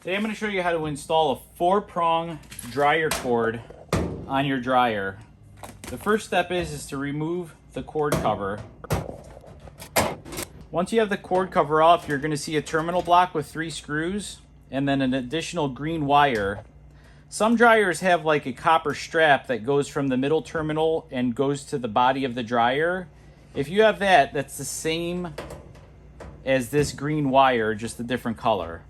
Today I'm going to show you how to install a 4-prong dryer cord on your dryer. The first step is to remove the cord cover. Once you have the cord cover off, you're going to see a terminal block with 3 screws and then an additional green wire. Some dryers have like a copper strap that goes from the middle terminal and goes to the body of the dryer. If you have that, that's the same as this green wire, just a different color.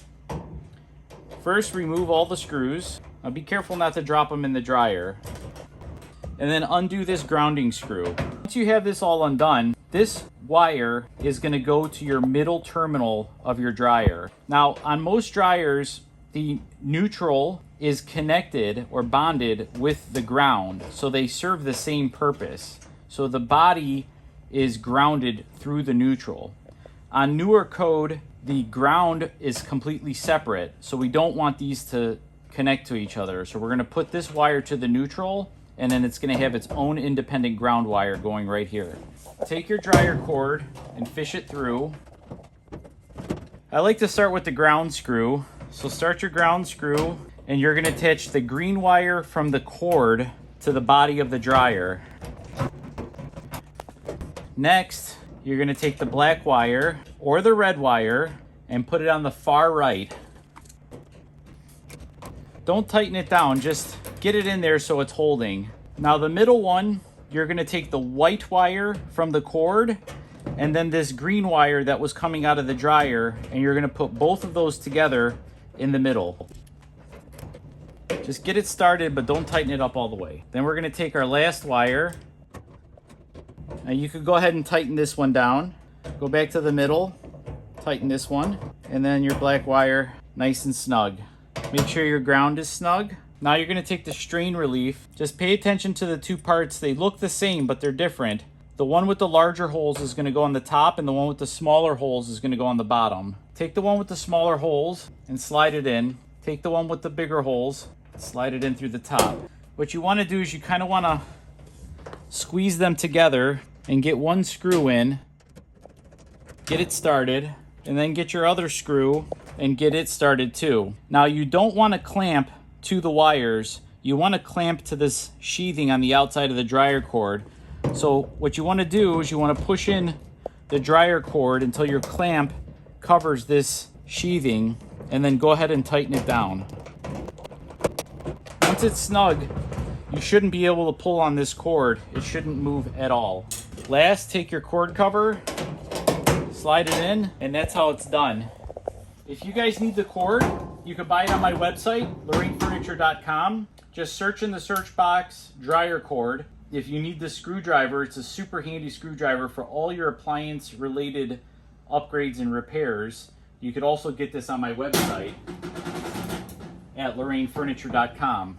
First, remove all the screws. Now be careful not to drop them in the dryer. And then undo this grounding screw. Once you have this all undone, this wire is going to go to your middle terminal of your dryer. Now, on most dryers, the neutral is connected or bonded with the ground, so they serve the same purpose. So the body is grounded through the neutral. On newer code, the ground is completely separate, so we don't want these to connect to each other. So we're going to put this wire to the neutral, and then it's going to have its own independent ground wire going right here. Take your dryer cord and fish it through. I like to start with the ground screw. So start your ground screw, and you're going to attach the green wire from the cord to the body of the dryer. Next, you're going to take the black wire or the red wire and put it on the far right. Don't tighten it down, just get it in there so it's holding. Now the middle one, you're going to take the white wire from the cord and then this green wire that was coming out of the dryer, and you're going to put both of those together in the middle. Just get it started, but don't tighten it up all the way. Then we're going to take our last wire. Now you could go ahead and tighten this one down. Go back to the middle, tighten this one, and then your black wire nice and snug. Make sure your ground is snug. Now you're going to take the strain relief. Just pay attention to the two parts. They look the same, but they're different. The one with the larger holes is going to go on the top, and the one with the smaller holes is going to go on the bottom. Take the one with the smaller holes and slide it in. Take the one with the bigger holes, slide it in through the top. What you want to do is you kind of want to squeeze them together and get one screw in, get it started, and then get your other screw and get it started too. Now you don't want to clamp to the wires. You want to clamp to this sheathing on the outside of the dryer cord. So what you want to do is you want to push in the dryer cord until your clamp covers this sheathing, and then go ahead and tighten it down. Once it's snug, you shouldn't be able to pull on this cord. It shouldn't move at all. Last, take your cord cover, slide it in, and that's how it's done. If you guys need the cord, you can buy it on my website, lorrainefurniture.com. Just search in the search box, dryer cord. If you need the screwdriver, it's a super handy screwdriver for all your appliance related upgrades and repairs. You could also get this on my website at lorrainefurniture.com.